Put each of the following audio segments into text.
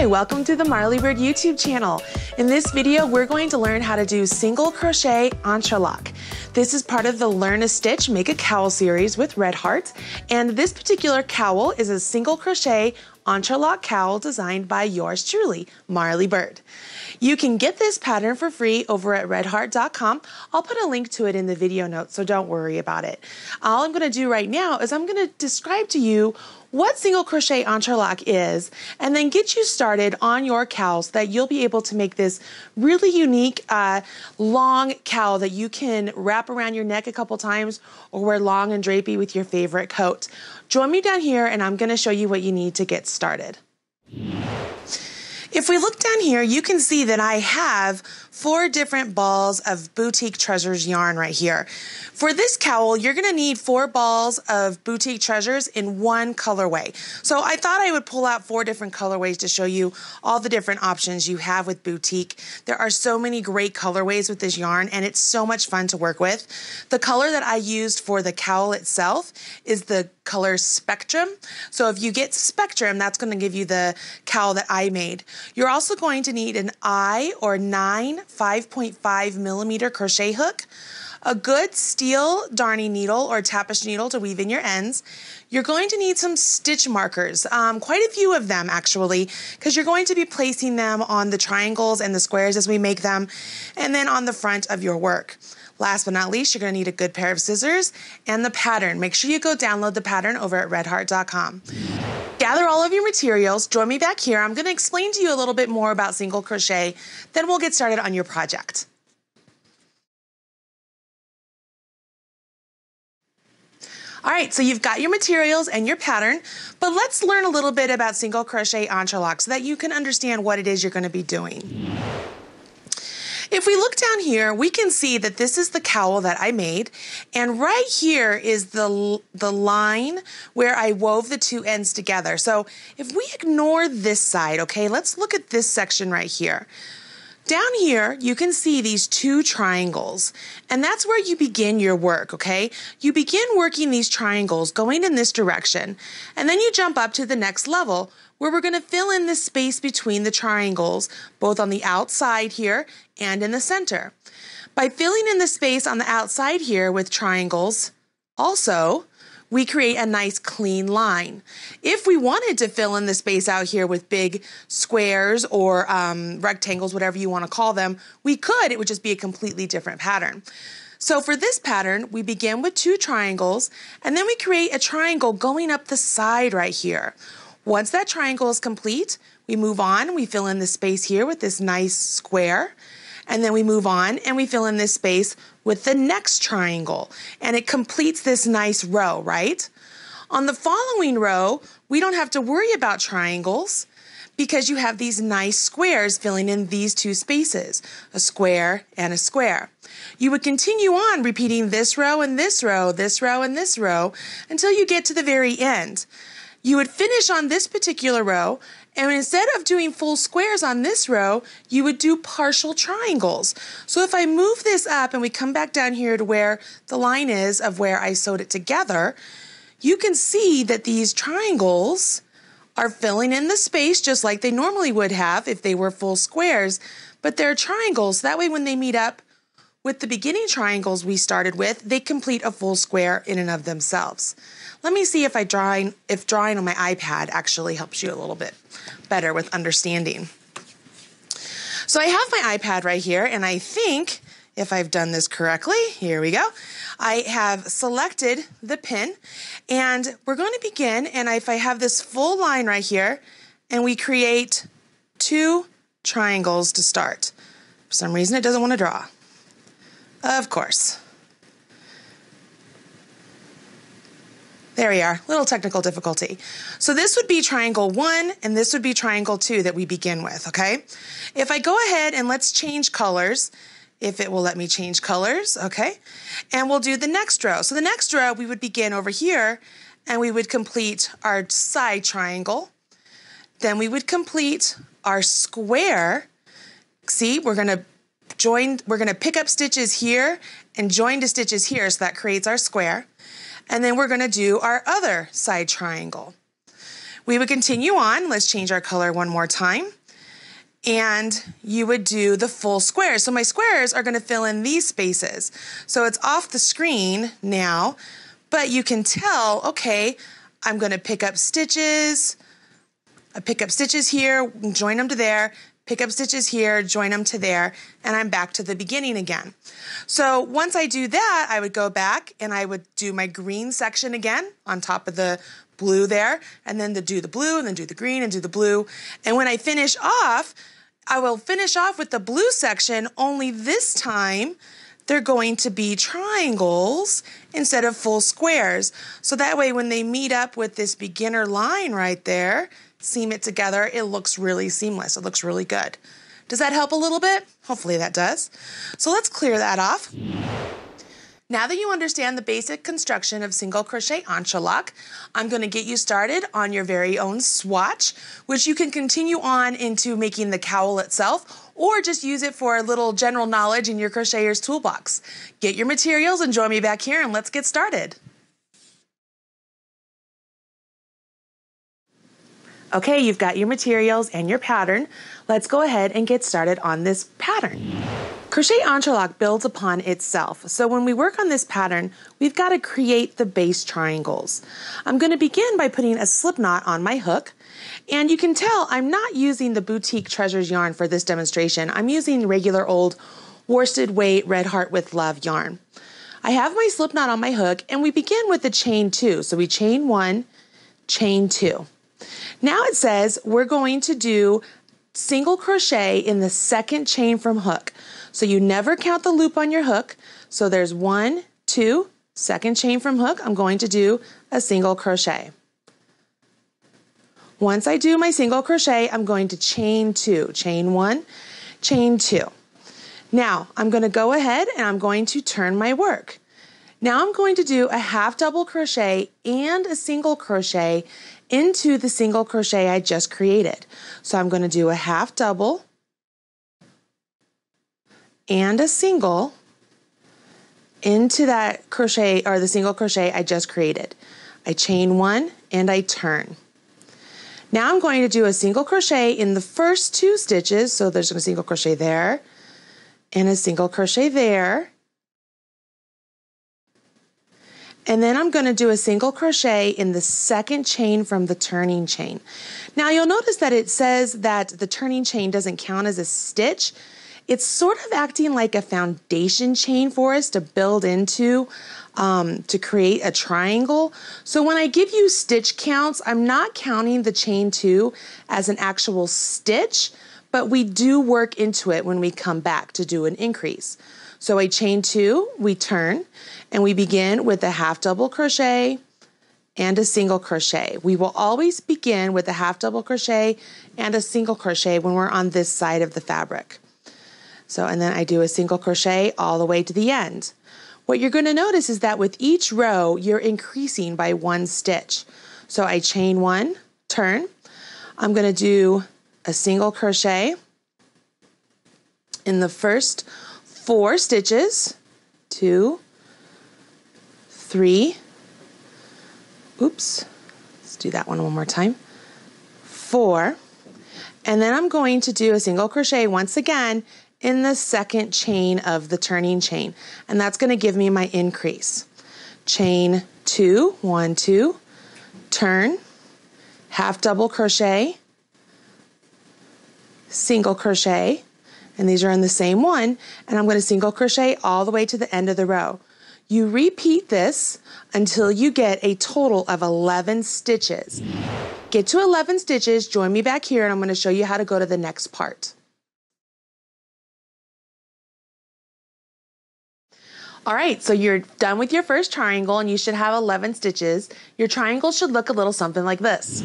Hi, welcome to the Marley Bird YouTube channel. In this video, we're going to learn how to do single crochet entrelac. This is part of the Learn a Stitch, Make a Cowl series with Red Heart, and this particular cowl is a single crochet entrelac cowl designed by yours truly, Marley Bird. You can get this pattern for free over at redheart.com. I'll put a link to it in the video notes, so don't worry about it. All I'm going to do right now is I'm going to describe to you what single crochet entrelac is, and then get you started on your cowl so that you'll be able to make this really unique long cowl that you can wrap around your neck a couple times or wear long and drapey with your favorite coat. Join me down here and I'm going to show you what you need to get started. If we look down here, you can see that I have 4 different balls of Boutique Treasures yarn right here. For this cowl, you're going to need 4 balls of Boutique Treasures in one colorway. So I thought I would pull out 4 different colorways to show you all the different options you have with Boutique. There are so many great colorways with this yarn, and it's so much fun to work with. The color that I used for the cowl itself is the color Spectrum. So if you get Spectrum, that's going to give you the cowl that I made. You're also going to need an I or 9 5.5 millimeter crochet hook, a good steel darning needle or tapestry needle to weave in your ends. You're going to need some stitch markers, quite a few of them actually, because you're going to be placing them on the triangles and the squares as we make them, and then on the front of your work. Last but not least, you're going to need a good pair of scissors and the pattern. Make sure you go download the pattern over at redheart.com. Gather all of your materials, join me back here. I'm going to explain to you a little bit more about single crochet, then we'll get started on your project. All right, so you've got your materials and your pattern, but let's learn a little bit about single crochet entrelac so that you can understand what it is you're going to be doing. If we look down here, we can see that this is the cowl that I made, and right here is the line where I wove the 2 ends together. So if we ignore this side, okay, let's look at this section right here. Down here, you can see these 2 triangles, and that's where you begin your work, okay? You begin working these triangles going in this direction, and then you jump up to the next level where we're going to fill in the space between the triangles, both on the outside here and in the center. By filling in the space on the outside here with triangles, also, we create a nice clean line. If we wanted to fill in the space out here with big squares or rectangles, whatever you want to call them, we could. It would just be a completely different pattern. So for this pattern, we begin with 2 triangles, and then we create a triangle going up the side right here. Once that triangle is complete, we move on, we fill in the space here with this nice square, and then we move on and we fill in this space with the next triangle, and it completes this nice row, right? On the following row, we don't have to worry about triangles because you have these nice squares filling in these 2 spaces, a square and a square. You would continue on repeating this row and this row, this row and this row, until you get to the very end. You would finish on this particular row, and instead of doing full squares on this row, you would do partial triangles. So if I move this up and we come back down here to where the line is of where I sewed it together, you can see that these triangles are filling in the space just like they normally would have if they were full squares, but they're triangles. That way when they meet up with the beginning triangles we started with, they complete a full square in and of themselves. Let me see if drawing on my iPad actually helps you a little bit better with understanding. So I have my iPad right here, and I think if I've done this correctly, here we go. I have selected the pin, and we're going to begin, and if I have this full line right here, and we create 2 triangles to start. For some reason, it doesn't want to draw. Of course. There we are, little technical difficulty. So this would be triangle 1 and this would be triangle 2 that we begin with, okay? If I go ahead and let's change colors, if it will let me change colors, okay? And we'll do the next row. So the next row we would begin over here and we would complete our side triangle. Then we would complete our square. See, we're gonna pick up stitches here and join the stitches here, so that creates our square. And then we're going to do our other side triangle. We would continue on. Let's change our color one more time. And you would do the full square. So my squares are going to fill in these spaces. So it's off the screen now, but you can tell, okay, I'm going to pick up stitches. I pick up stitches here, join them to there, pick up stitches here, join them to there, and I'm back to the beginning again. So once I do that, I would go back and I would do my green section again on top of the blue there, and then do the blue, and then do the green, and do the blue. And when I finish off, I will finish off with the blue section, only this time they're going to be triangles instead of full squares. So that way when they meet up with this beginner line right there, seam it together, it looks really seamless. It looks really good. Does that help a little bit? Hopefully that does. So let's clear that off. Now that you understand the basic construction of single crochet entrelac, I'm going to get you started on your very own swatch, which you can continue on into making the cowl itself, or just use it for a little general knowledge in your crocheter's toolbox. Get your materials and join me back here and let's get started. Okay, you've got your materials and your pattern. Let's go ahead and get started on this pattern. Crochet entrelac builds upon itself. So when we work on this pattern, we've got to create the base triangles. I'm going to begin by putting a slip knot on my hook. And you can tell I'm not using the Boutique Treasures yarn for this demonstration. I'm using regular old worsted weight Red Heart with Love yarn. I have my slip knot on my hook and we begin with the chain 2. So we chain 1, chain 2. Now it says we're going to do single crochet in the second chain from hook. So you never count the loop on your hook. So there's 1, 2, second chain from hook, I'm going to do a single crochet. Once I do my single crochet, I'm going to chain 2, chain 1, chain 2. Now I'm going to go ahead and I'm going to turn my work. Now I'm going to do a half double crochet and a single crochet into the single crochet I just created. So I'm going to do a half double and a single into that crochet or the single crochet I just created. I chain 1 and I turn. Now I'm going to do a single crochet in the first 2 stitches. So there's a single crochet there and a single crochet there. And then I'm going to do a single crochet in the second chain from the turning chain. Now you'll notice that it says that the turning chain doesn't count as a stitch. It's sort of acting like a foundation chain for us to build into to create a triangle. So when I give you stitch counts, I'm not counting the chain 2 as an actual stitch, but we do work into it when we come back to do an increase. So I chain 2, we turn, and we begin with a half double crochet and a single crochet. We will always begin with a half double crochet and a single crochet when we're on this side of the fabric. So, and then I do a single crochet all the way to the end. What you're going to notice is that with each row, you're increasing by 1 stitch. So I chain 1, turn. I'm going to do a single crochet in the first 4 stitches, 2, 3, oops, let's do that one more time, 4, and then I'm going to do a single crochet once again in the second chain of the turning chain, and that's going to give me my increase. Chain 2, 1, 2, turn, half double crochet, single crochet, and these are in the same one, and I'm going to single crochet all the way to the end of the row. You repeat this until you get a total of 11 stitches. Get to 11 stitches, join me back here, and I'm going to show you how to go to the next part. All right, so you're done with your first triangle and you should have 11 stitches. Your triangle should look a little something like this.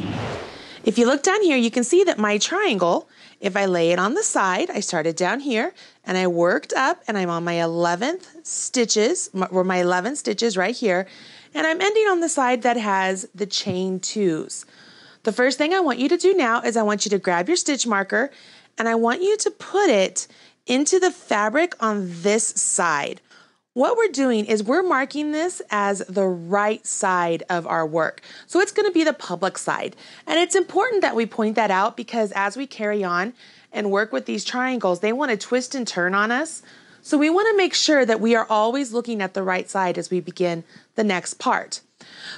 If you look down here, you can see that my triangle, if I lay it on the side, I started down here and I worked up and I'm on my 11th stitches, or my 11 stitches right here, and I'm ending on the side that has the chain 2s. The first thing I want you to do now is I want you to grab your stitch marker and I want you to put it into the fabric on this side. what we're doing is we're marking this as the right side of our work. So it's going to be the public side. And it's important that we point that out because as we carry on and work with these triangles, they want to twist and turn on us. So we want to make sure that we are always looking at the right side as we begin the next part.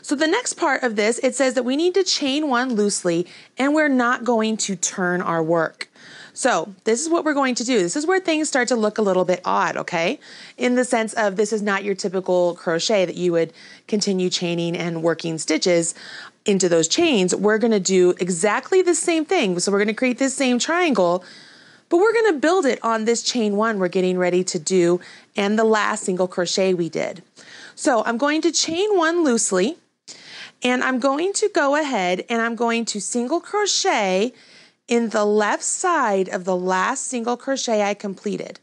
So the next part of this, it says that we need to chain one loosely and we're not going to turn our work. So this is what we're going to do. This is where things start to look a little bit odd, okay? In the sense of this is not your typical crochet that you would continue chaining and working stitches into those chains. We're gonna do exactly the same thing. So we're gonna create this same triangle, but we're gonna build it on this chain one we're getting ready to do and the last single crochet we did. So I'm going to chain one loosely and I'm going to go ahead and I'm going to single crochet in the left side of the last single crochet I completed.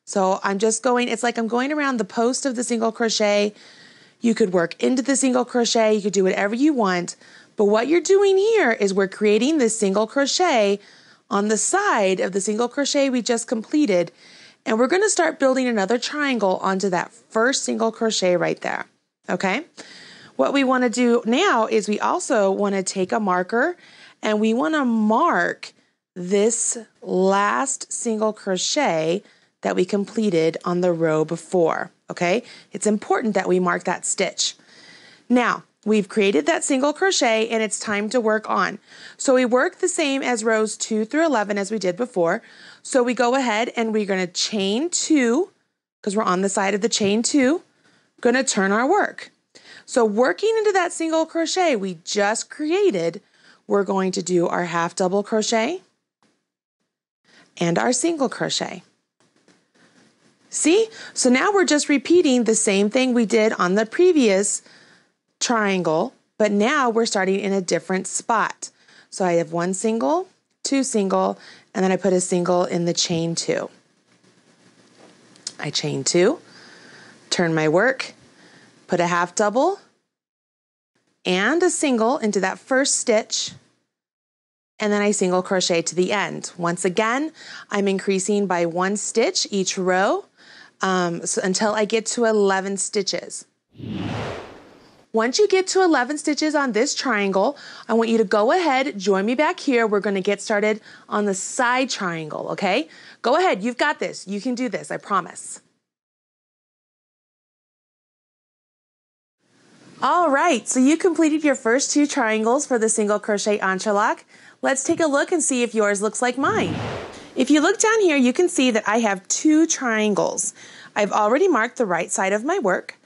So I'm just going, it's like I'm going around the post of the single crochet. You could work into the single crochet, you could do whatever you want, but what you're doing here is we're creating this single crochet on the side of the single crochet we just completed, and we're gonna start building another triangle onto that first single crochet right there, okay? What we wanna do now is we also wanna take a marker and we want to mark this last single crochet that we completed on the row before, okay? It's important that we mark that stitch. Now, we've created that single crochet and it's time to work on. So we work the same as rows 2 through 11 as we did before. So we go ahead and we're going to chain 2, because we're on the side of the chain 2, going to turn our work. So working into that single crochet we just created, we're going to do our half double crochet and our single crochet. See? So now we're just repeating the same thing we did on the previous triangle, but now we're starting in a different spot. So I have 1 single, 2 single, and then I put a single in the chain 2. I chain 2, turn my work, put a half double and a single into that first stitch, and then I single crochet to the end. Once again, I'm increasing by 1 stitch each row until I get to 11 stitches. Once you get to 11 stitches on this triangle, I want you to go ahead, join me back here. We're gonna get started on the side triangle, okay? Go ahead, you've got this. You can do this, I promise. All right, so you completed your first 2 triangles for the single crochet entrelac. Let's take a look and see if yours looks like mine. If you look down here, you can see that I have 2 triangles. I've already marked the right side of my work,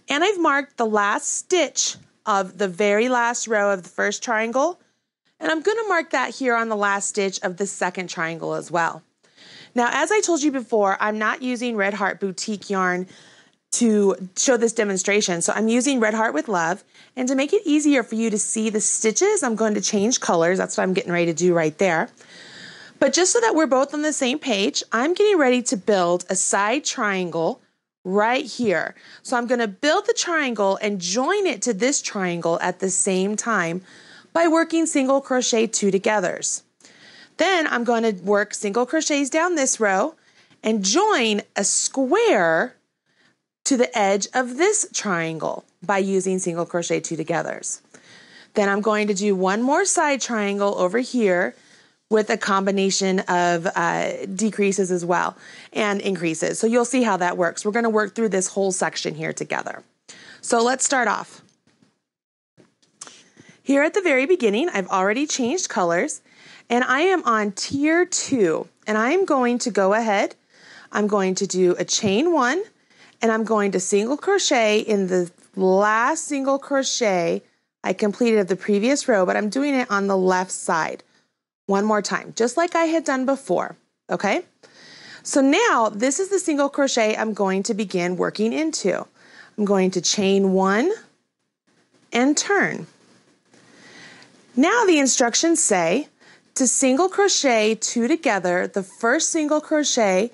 and I've marked the last stitch of the very last row of the first triangle, and I'm gonna mark that here on the last stitch of the second triangle as well. Now, as I told you before, I'm not using Red Heart Boutique yarn to show this demonstration. So I'm using Red Heart with Love, and to make it easier for you to see the stitches, I'm going to change colors. That's what I'm getting ready to do right there. But just so that we're both on the same page, I'm getting ready to build a side triangle right here. So I'm gonna build the triangle and join it to this triangle at the same time by working single crochet 2 togethers. Then I'm going to work single crochets down this row and join a square to the edge of this triangle by using single crochet 2 togethers. Then I'm going to do 1 more side triangle over here with a combination of decreases as well and increases. So you'll see how that works. We're going to work through this whole section here together. So let's start off. Here at the very beginning, I've already changed colors, and I am on tier 2, and I'm going to go ahead. I'm going to do a chain 1, and I'm going to single crochet in the last single crochet I completed of the previous row, but I'm doing it on the left side. 1 more time, just like I had done before, okay? So now this is the single crochet I'm going to begin working into. I'm going to chain 1 and turn. Now the instructions say to single crochet 2 together, the first single crochet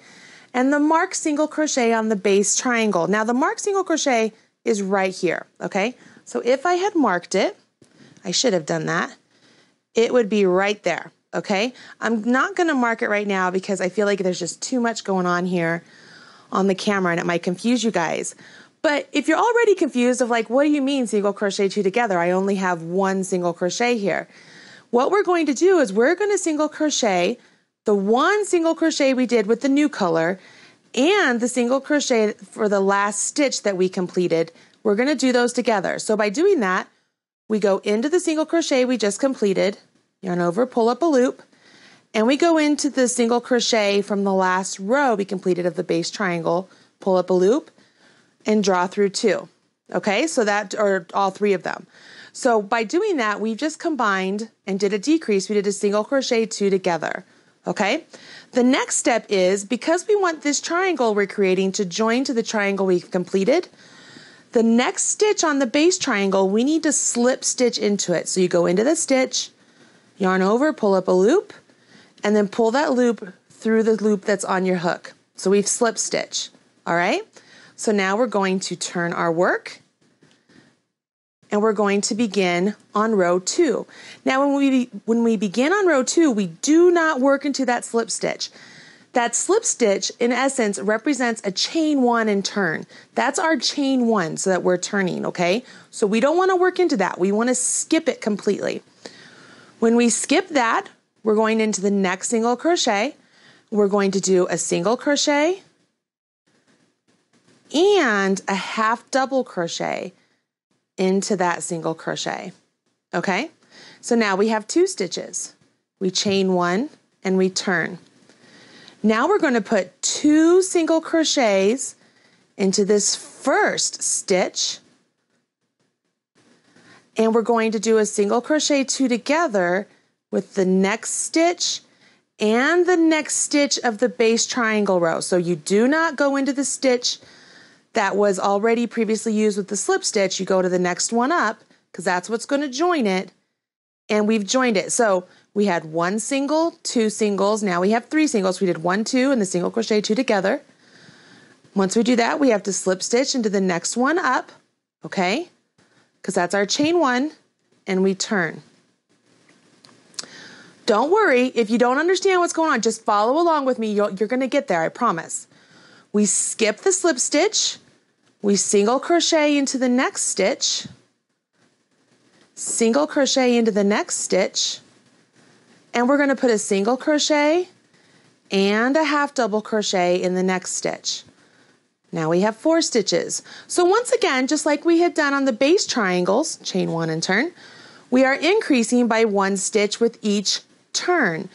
and the marked single crochet on the base triangle. Now the marked single crochet is right here, okay? So if I had marked it, I should have done that, it would be right there, okay? I'm not gonna mark it right now because I feel like there's just too much going on here. on the camera and it might confuse you guys. But if you're already confused of like, what do you mean single crochet two together? I only have one single crochet here. What we're going to do is we're going to single crochet the one single crochet we did with the new color and the single crochet for the last stitch that we completed. We're going to do those together. So by doing that, we go into the single crochet we just completed, yarn over, pull up a loop, and we go into the single crochet from the last row we completed of the base triangle, pull up a loop, and draw through two. Okay, so that, or all three of them. So by doing that, we've just combined and did a decrease. We did a single crochet two together. Okay, the next step is, because we want this triangle we're creating to join to the triangle we've completed, the next stitch on the base triangle, we need to slip stitch into it. So you go into the stitch, yarn over, pull up a loop, and then pull that loop through the loop that's on your hook. So we've slip stitch. All right, so now we're going to turn our work and we're going to begin on row 2. Now when we begin on row 2, we do not work into that slip stitch. That slip stitch, in essence, represents a chain 1 and turn. That's our chain 1, so that we're turning, okay? So we don't want to work into that. We want to skip it completely. When we skip that, we're going into the next single crochet. We're going to do a single crochet and a half double crochet into that single crochet, okay? So now we have 2 stitches. We chain 1 and we turn. Now we're going to put 2 single crochets into this first stitch, and we're going to do a single crochet 2 together with the next stitch and the next stitch of the base triangle row. So you do not go into the stitch that was already previously used with the slip stitch. You go to the next one up, because that's what's going to join it, and we've joined it. So we had 1 single, 2 singles, now we have 3 singles. We did 1, 2, and the single crochet 2 together. Once we do that, we have to slip stitch into the next one up, okay? Because that's our chain 1, and we turn. Don't worry, if you don't understand what's going on, just follow along with me. You're going to get there, I promise. We skip the slip stitch, we single crochet into the next stitch, single crochet into the next stitch, and we're going to put a single crochet and a half double crochet in the next stitch. Now we have 4 stitches. So once again, just like we had done on the base triangles, chain 1 and turn, we are increasing by 1 stitch with each turn.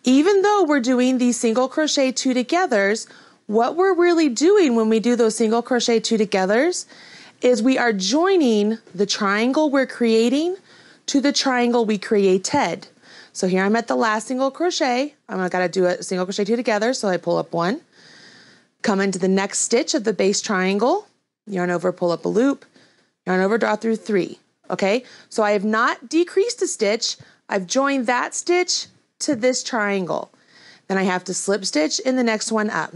Even though we're doing these single crochet 2 togethers, what we're really doing when we do those single crochet 2 togethers is we are joining the triangle we're creating to the triangle we created. So here I'm at the last single crochet. I'm gonna do a single crochet 2 together, so I pull up 1, come into the next stitch of the base triangle, yarn over, pull up a loop, yarn over, draw through 3. Okay, so I have not decreased a stitch. I've joined that stitch to this triangle. Then I have to slip stitch in the next one up.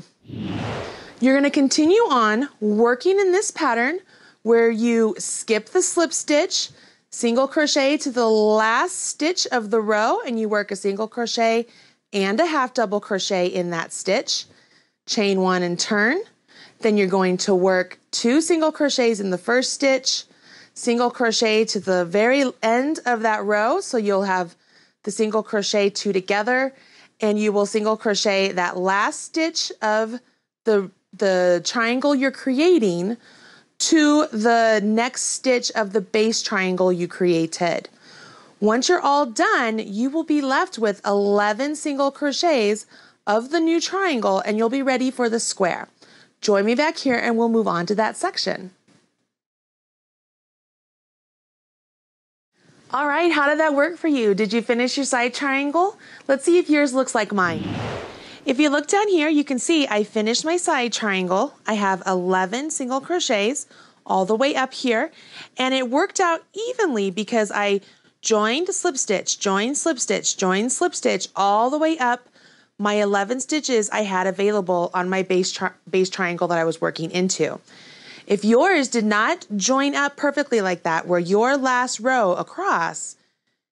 You're going to continue on working in this pattern where you skip the slip stitch, single crochet to the last stitch of the row, and you work a single crochet and a half double crochet in that stitch, chain 1 and turn. Then you're going to work 2 single crochets in the first stitch, single crochet to the very end of that row, so you'll have the single crochet 2 together, and you will single crochet that last stitch of the triangle you're creating to the next stitch of the base triangle you created. Once you're all done, you will be left with 11 single crochets of the new triangle, and you'll be ready for the square. Join me back here and we'll move on to that section. All right, how did that work for you? Did you finish your side triangle? Let's see if yours looks like mine. If you look down here, you can see I finished my side triangle. I have 11 single crochets all the way up here, and it worked out evenly because I joined, slip stitch, joined, slip stitch, joined, slip stitch, all the way up my 11 stitches I had available on my base triangle that I was working into. If yours did not join up perfectly like that, where your last row across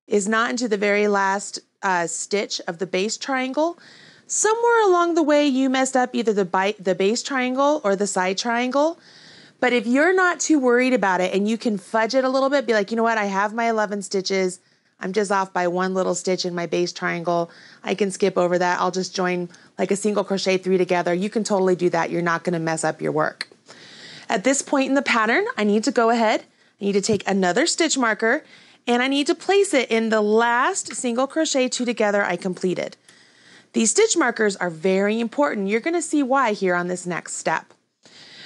is not into the very last stitch of the base triangle, somewhere along the way you messed up either the base triangle or the side triangle. But if you're not too worried about it and you can fudge it a little bit, be like, you know what, I have my 11 stitches. I'm just off by one little stitch in my base triangle. I can skip over that. I'll just join like a single crochet 3 together. You can totally do that. You're not going to mess up your work. At this point in the pattern, I need to go ahead. I need to take another stitch marker and I need to place it in the last single crochet 2 together I completed. These stitch markers are very important. You're going to see why here on this next step.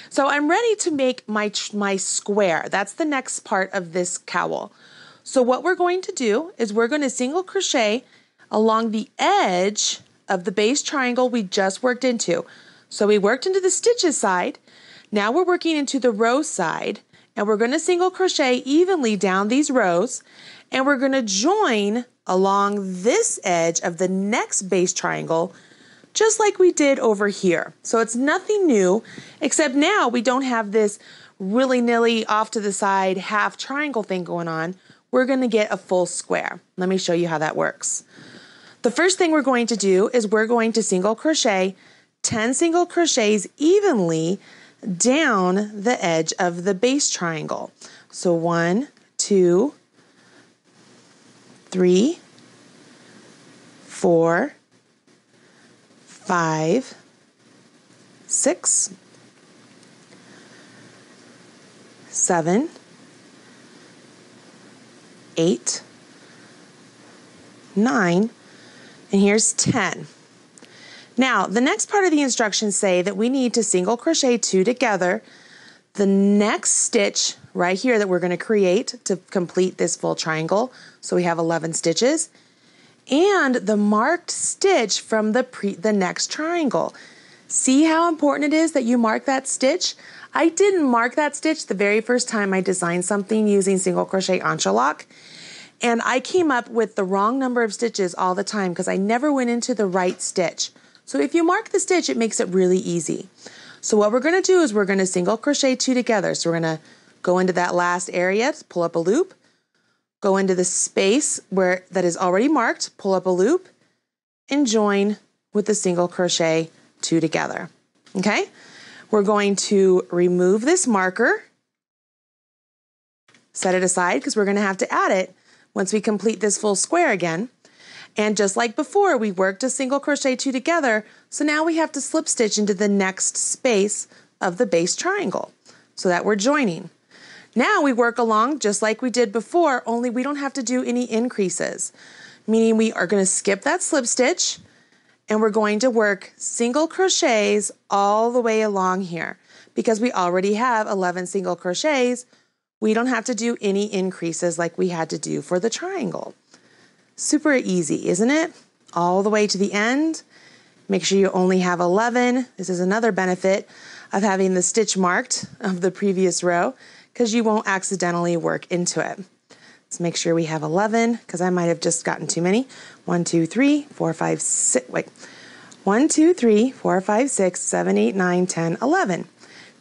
So I'm ready to make my square. That's the next part of this cowl. So what we're going to do is we're going to single crochet along the edge of the base triangle we just worked into. So we worked into the stitches side. Now we're working into the row side and we're going to single crochet evenly down these rows and we're going to join along this edge of the next base triangle just like we did over here. So it's nothing new, except now we don't have this willy-nilly off to the side half triangle thing going on. We're going to get a full square. Let me show you how that works. The first thing we're going to do is we're going to single crochet 10 single crochets evenly down the edge of the base triangle. So 1, 2, 3, 4, 5, 6, 7, 8, 9, and here's 10. Now, the next part of the instructions say that we need to single crochet 2 together, the next stitch right here that we're going to create to complete this full triangle. So we have 11 stitches. And the marked stitch from the next triangle. See how important it is that you mark that stitch? I didn't mark that stitch the very first time I designed something using single crochet Entrelac, and I came up with the wrong number of stitches all the time because I never went into the right stitch. So if you mark the stitch, it makes it really easy. So what we're going to do is we're going to single crochet 2 together. So we're going to go into that last area, pull up a loop, go into the space that is already marked, pull up a loop, and join with the single crochet 2 together. Okay? We're going to remove this marker, set it aside because we're going to have to add it once we complete this full square again. And just like before, we worked a single crochet 2 together, so now we have to slip stitch into the next space of the base triangle so that we're joining. Now we work along just like we did before, only we don't have to do any increases, meaning we are going to skip that slip stitch and we're going to work single crochets all the way along here. Because we already have 11 single crochets, we don't have to do any increases like we had to do for the triangle. Super easy, isn't it? All the way to the end. Make sure you only have 11. This is another benefit of having the stitch marked of the previous row, because you won't accidentally work into it. Let's make sure we have 11, because I might have just gotten too many. 1, 2, 3, 4, 5, 6, wait. 1, 2, 3, 4, 5, 6, 7, 8, 9, 10, 11.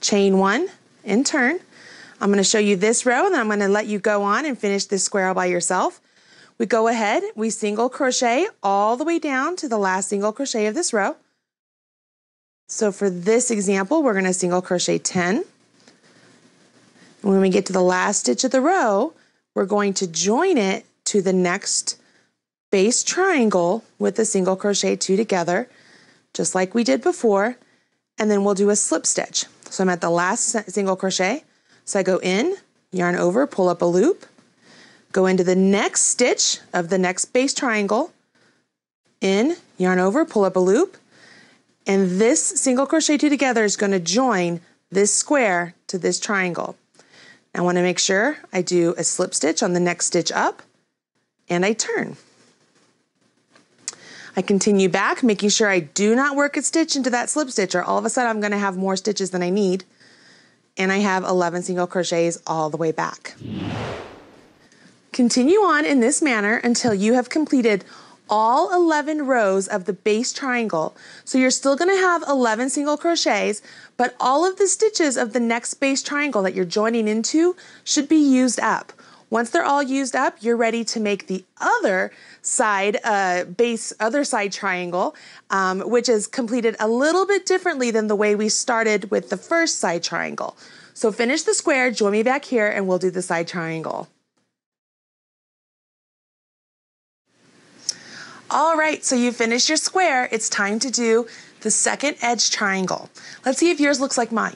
Chain 1 and turn. I'm going to show you this row, and then I'm going to let you go on and finish this square all by yourself. We go ahead, we single crochet all the way down to the last single crochet of this row. So for this example, we're going to single crochet 10. When we get to the last stitch of the row, we're going to join it to the next base triangle with a single crochet 2 together, just like we did before, and then we'll do a slip stitch. So I'm at the last single crochet, so I go in, yarn over, pull up a loop, go into the next stitch of the next base triangle, in, yarn over, pull up a loop, and this single crochet 2 together is going to join this square to this triangle. I want to make sure I do a slip stitch on the next stitch up, and I turn. I continue back, making sure I do not work a stitch into that slip stitch, or all of a sudden I'm going to have more stitches than I need, and I have 11 single crochets all the way back. Continue on in this manner until you have completed all 11 rows of the base triangle. So you're still going to have 11 single crochets, but all of the stitches of the next base triangle that you're joining into should be used up. Once they're all used up, you're ready to make the other side other side triangle, which is completed a little bit differently than the way we started with the first side triangle. So finish the square, join me back here, and we'll do the side triangle. All right, so you finished your square. It's time to do the second edge triangle. Let's see if yours looks like mine.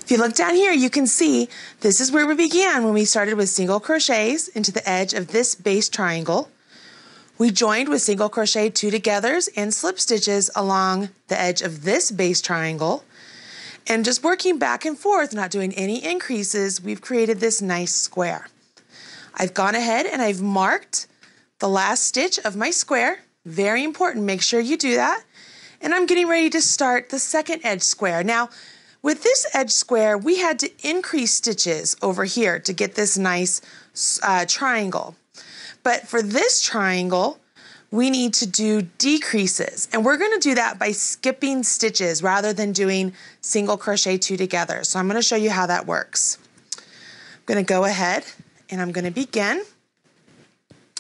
If you look down here, you can see this is where we began when we started with single crochets into the edge of this base triangle. We joined with single crochet 2 togethers and slip stitches along the edge of this base triangle. And just working back and forth, not doing any increases, we've created this nice square. I've gone ahead and I've marked the last stitch of my square. Very important, make sure you do that. And I'm getting ready to start the second edge square. Now, with this edge square, we had to increase stitches over here to get this nice triangle. But for this triangle, we need to do decreases. And we're going to do that by skipping stitches rather than doing single crochet 2 together. So I'm going to show you how that works. I'm going to go ahead and I'm going to begin.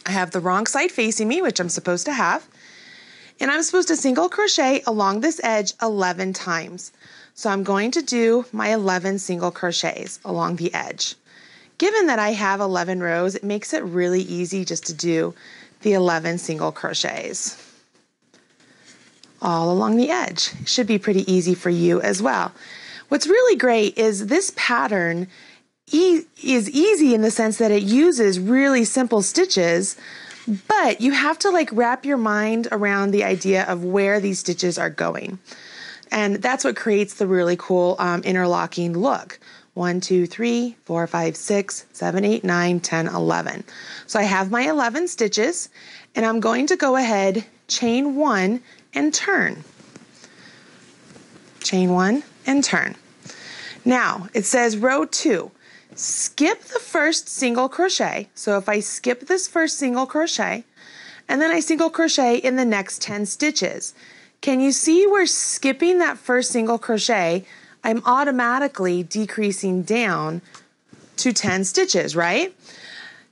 I have the wrong side facing me, which I'm supposed to have. And I'm supposed to single crochet along this edge 11 times. So I'm going to do my 11 single crochets along the edge. Given that I have 11 rows, it makes it really easy just to do the 11 single crochets all along the edge. It should be pretty easy for you as well. What's really great is this pattern is easy in the sense that it uses really simple stitches, but you have to like wrap your mind around the idea of where these stitches are going. And that's what creates the really cool interlocking look. 1, 2, 3, 4, 5, 6, 7, 8, 9, 10, 11. So I have my 11 stitches, and I'm going to go ahead, chain 1, and turn. Chain 1 and turn. Now, it says row 2. Skip the first single crochet. So if I skip this first single crochet, and then I single crochet in the next 10 stitches, can you see where skipping that first single crochet, I'm automatically decreasing down to 10 stitches, right?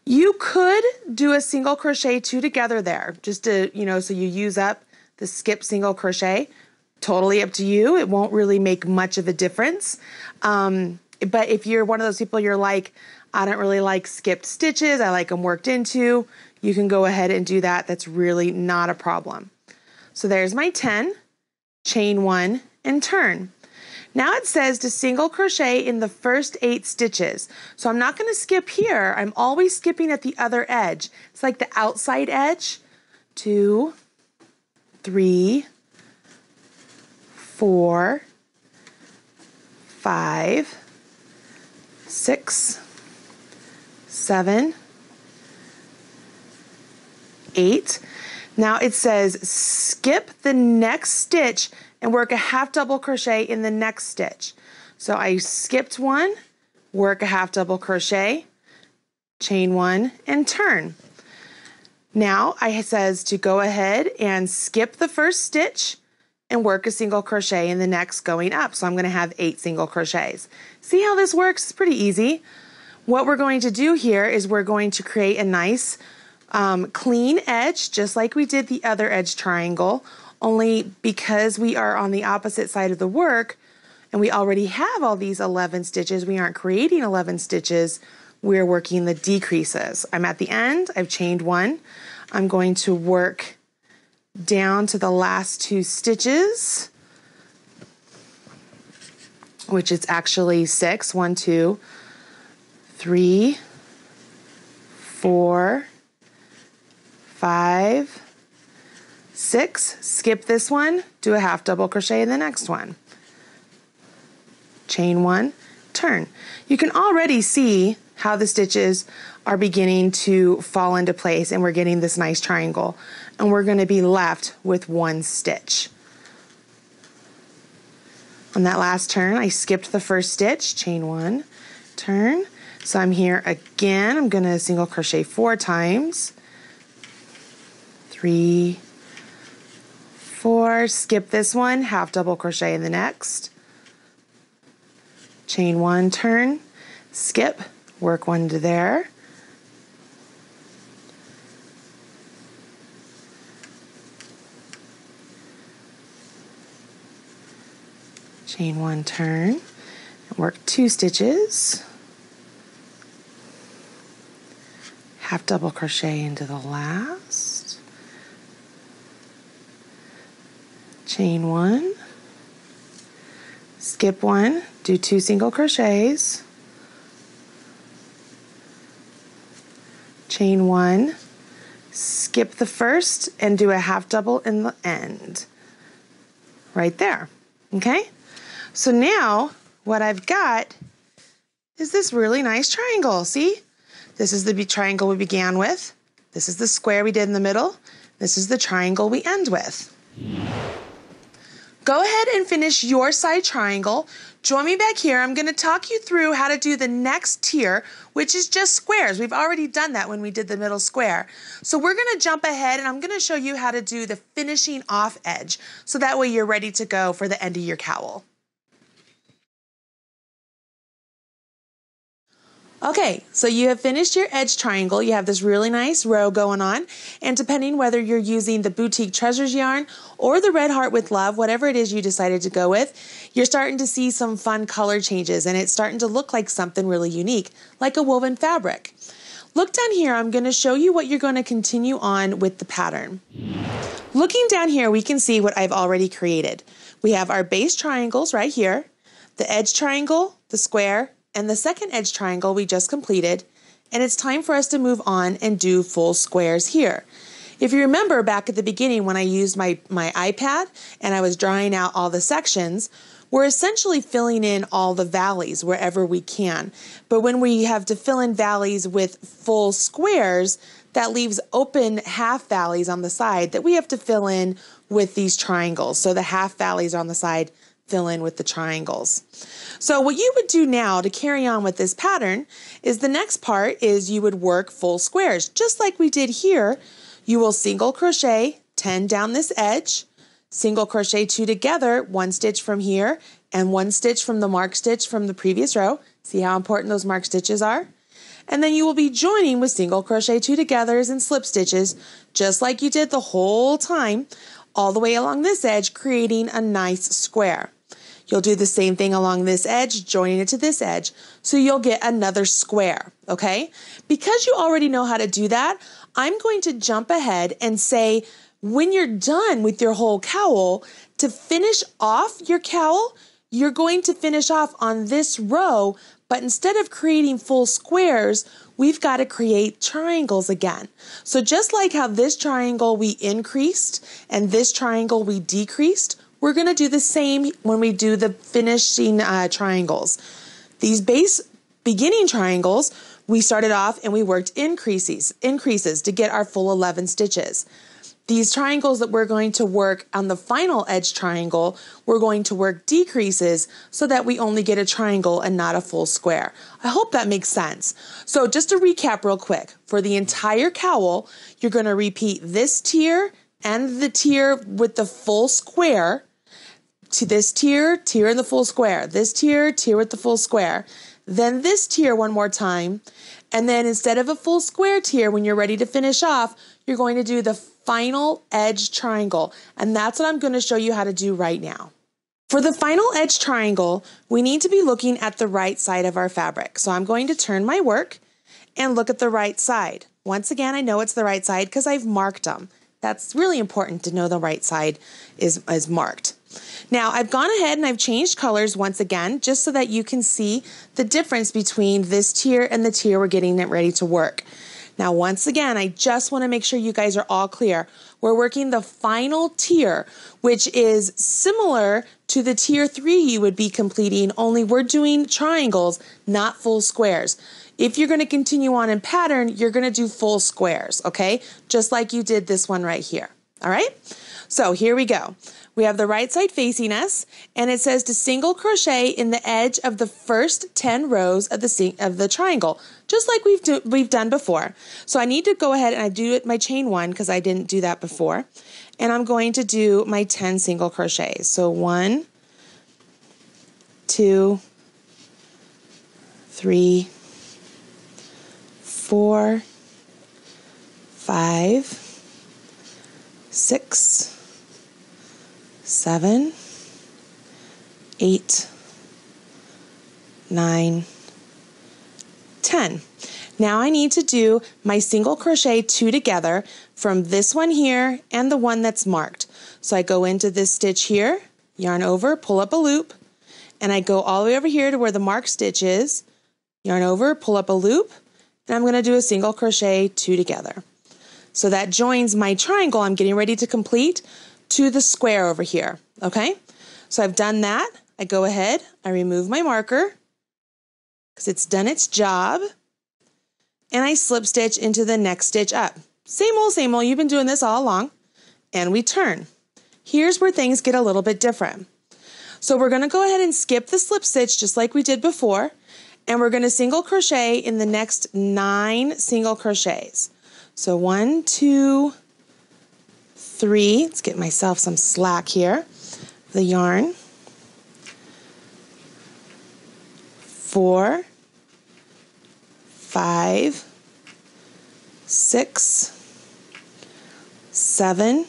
You could do a single crochet 2 together there, just to, so you use up the skip single crochet. Totally up to you. It won't really make much of a difference. But if you're one of those people, you're like, I don't really like skipped stitches, I like them worked into, you can go ahead and do that. That's really not a problem. So there's my 10, chain 1, and turn. Now it says to single crochet in the first 8 stitches. So I'm not going to skip here. I'm always skipping at the other edge. It's like the outside edge. 2, 3, 4, 5, 6, 7, 8. Now it says skip the next stitch and work a half double crochet in the next stitch. So I skipped one, work a half double crochet, chain 1, and turn. Now it says to go ahead and skip the first stitch and work a single crochet in the next going up. So I'm going to have 8 single crochets. See how this works? It's pretty easy. What we're going to do here is we're going to create a nice clean edge, just like we did the other edge triangle, only because we are on the opposite side of the work and we already have all these 11 stitches, we aren't creating 11 stitches, we're working the decreases. I'm at the end, I've chained 1. I'm going to work down to the last 2 stitches, which is actually 6. 1, 2, 3, 4, 5, 6, skip this one, do a half double crochet in the next one. Chain 1, turn. You can already see how the stitches are beginning to fall into place and we're getting this nice triangle. And we're going to be left with 1 stitch. On that last turn, I skipped the first stitch, chain 1, turn. So I'm here again, I'm going to single crochet 4 times. 3, 4, skip this one, half double crochet in the next, chain 1, turn, skip, Work one to there. Chain one, turn, and work 2 stitches. Half double crochet into the last. Chain one, skip one, do 2 single crochets, chain one, skip the first, and do a half double in the end. Right there, okay? So now what I've got is this really nice triangle, see? This is the triangle we began with. This is the square we did in the middle. This is the triangle we end with. Go ahead and finish your side triangle. Join me back here. I'm going to talk you through how to do the next tier, which is just squares. We've already done that when we did the middle square. So we're going to jump ahead and I'm going to show you how to do the finishing off edge. So that way you're ready to go for the end of your cowl. Okay, so you have finished your edge triangle. You have this really nice row going on, and depending whether you're using the Boutique Treasures yarn or the Red Heart with Love, whatever it is you decided to go with, you're starting to see some fun color changes, and it's starting to look like something really unique, like a woven fabric. Look down here, I'm going to show you what you're going to continue on with the pattern. Looking down here, we can see what I've already created. We have our base triangles right here, the edge triangle, the square, and the second edge triangle we just completed, and it's time for us to move on and do full squares here. If you remember back at the beginning when I used my iPad and I was drawing out all the sections, we're essentially filling in all the valleys wherever we can. But when we have to fill in valleys with full squares, that leaves open half valleys on the side that we have to fill in with these triangles. So the half valleys on the side fill in with the triangles. So what you would do now to carry on with this pattern is the next part is you would work full squares. Just like we did here, you will single crochet 10 down this edge, single crochet 2 together, 1 stitch from here, and 1 stitch from the mark stitch from the previous row. See how important those mark stitches are? And then you will be joining with single crochet 2 togethers and slip stitches, just like you did the whole time, all the way along this edge, creating a nice square. You'll do the same thing along this edge, joining it to this edge, so you'll get another square, okay? Because you already know how to do that, I'm going to jump ahead and say, when you're done with your whole cowl, to finish off your cowl, you're going to finish off on this row, but instead of creating full squares, we've got to create triangles again. So just like how this triangle we increased and this triangle we decreased, we're going to do the same when we do the finishing triangles. These base beginning triangles, we started off and we worked increases to get our full 11 stitches. These triangles that we're going to work on the final edge triangle, we're going to work decreases so that we only get a triangle and not a full square. I hope that makes sense. So just to recap real quick, for the entire cowl, you're going to repeat this tier and the tier with the full square, to this tier, tier in the full square, this tier, tier with the full square, then this tier one more time, and then instead of a full square tier, when you're ready to finish off, you're going to do the final edge triangle, and that's what I'm going to show you how to do right now. For the final edge triangle, we need to be looking at the right side of our fabric. So I'm going to turn my work and look at the right side. Once again, I know it's the right side because I've marked them. That's really important to know the right side is marked. Now I've gone ahead and I've changed colors once again, just so that you can see the difference between this tier and the tier we're getting it ready to work. Now once again, I just want to make sure you guys are all clear. We're working the final tier, which is similar to the tier 3 you would be completing, only we're doing triangles, not full squares. If you're going to continue on in pattern, you're going to do full squares, okay? Just like you did this one right here, all right? So here we go. We have the right side facing us, and it says to single crochet in the edge of the first 10 rows of the triangle, just like we've done before. So I need to go ahead and I do my chain 1 because I didn't do that before, and I'm going to do my 10 single crochets. So 1, 2, 3, 4, 5, 6, 7, 8, 9, 10. Now I need to do my single crochet 2 together from this one here and the one that's marked. So I go into this stitch here, yarn over, pull up a loop, and I go all the way over here to where the marked stitch is, yarn over, pull up a loop, and I'm going to do a single crochet 2 together. So that joins my triangle I'm getting ready to complete to the square over here, okay? So I've done that. I go ahead, I remove my marker because it's done its job, and I slip stitch into the next stitch up. Same old, you've been doing this all along, and we turn. Here's where things get a little bit different. So we're going to go ahead and skip the slip stitch just like we did before, and we're going to single crochet in the next 9 single crochets. So 1, 2, 3, let's get myself some slack here, the yarn, 4, 5, 6, 7,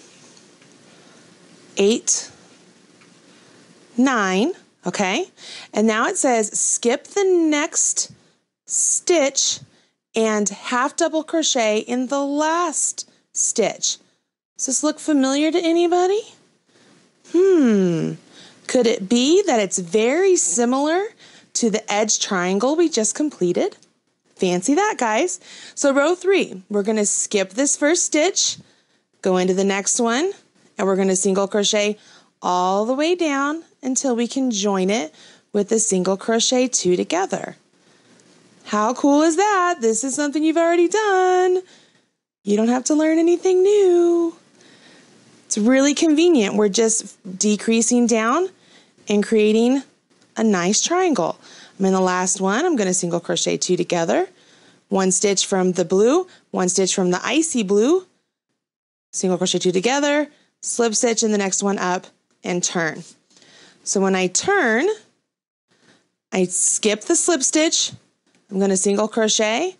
8, 9, okay? And now it says skip the next stitch and half double crochet in the last stitch. Does this look familiar to anybody? Could it be that it's very similar to the edge triangle we just completed? Fancy that, guys. So row 3, we're going to skip this first stitch, go into the next one, and we're going to single crochet all the way down until we can join it with a single crochet 2 together. How cool is that? This is something you've already done. You don't have to learn anything new. It's really convenient. We're just decreasing down and creating a nice triangle. I'm in the last one. I'm going to single crochet 2 together. 1 stitch from the blue, 1 stitch from the icy blue, single crochet 2 together, slip stitch in the next one up, and turn. So when I turn, I skip the slip stitch. I'm going to single crochet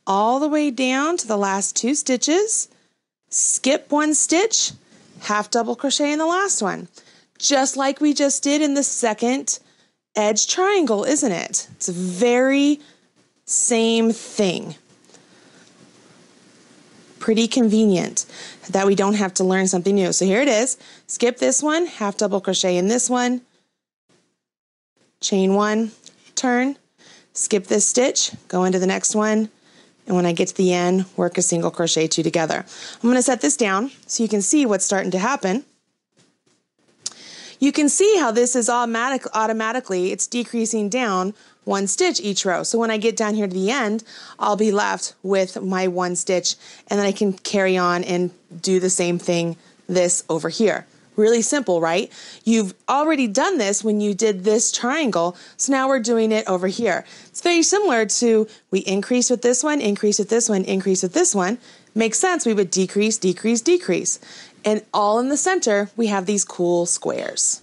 all the way down to the last 2 stitches, skip 1 stitch, half double crochet in the last one, just like we just did in the second edge triangle, isn't it? It's a very same thing. Pretty convenient that we don't have to learn something new. So here it is. Skip this one, half double crochet in this one, chain 1, turn, skip this stitch, go into the next one, and when I get to the end, work a single crochet 2 together. I'm going to set this down so you can see what's starting to happen. You can see how this is automatically, it's decreasing down 1 stitch each row. So when I get down here to the end, I'll be left with my 1 stitch, and then I can carry on and do the same thing this over here. Really simple, right? You've already done this when you did this triangle, so now we're doing it over here. It's very similar to we increase with this one, increase with this one, increase with this one. Makes sense, we would decrease, decrease, decrease. And all in the center, we have these cool squares.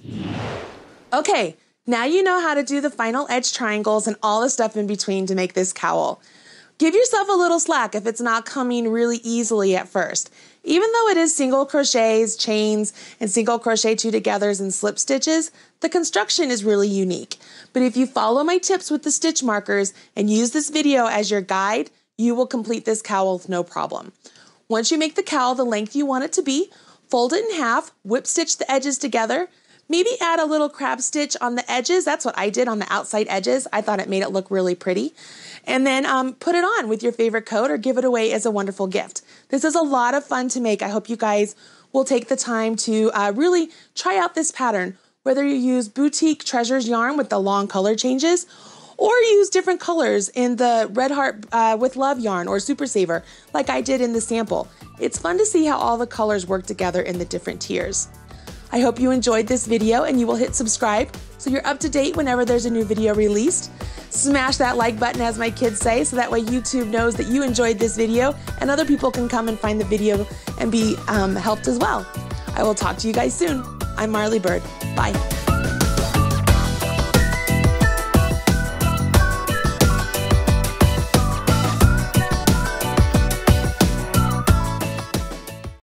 Okay, now you know how to do the final edge triangles and all the stuff in between to make this cowl. Give yourself a little slack if it's not coming really easily at first. Even though it is single crochets, chains, and single crochet 2 togethers and slip stitches, the construction is really unique. But if you follow my tips with the stitch markers and use this video as your guide, you will complete this cowl with no problem. Once you make the cowl the length you want it to be, fold it in half, whip stitch the edges together, maybe add a little crab stitch on the edges. That's what I did on the outside edges. I thought it made it look really pretty. And then put it on with your favorite coat or give it away as a wonderful gift. This is a lot of fun to make. I hope you guys will take the time to really try out this pattern, whether you use Boutique Treasures yarn with the long color changes or use different colors in the Red Heart with Love yarn or Super Saver like I did in the sample. It's fun to see how all the colors work together in the different tiers. I hope you enjoyed this video and you will hit subscribe so you're up to date whenever there's a new video released. Smash that like button, as my kids say, so that way YouTube knows that you enjoyed this video and other people can come and find the video and be helped as well. I will talk to you guys soon. I'm Marley Bird. Bye.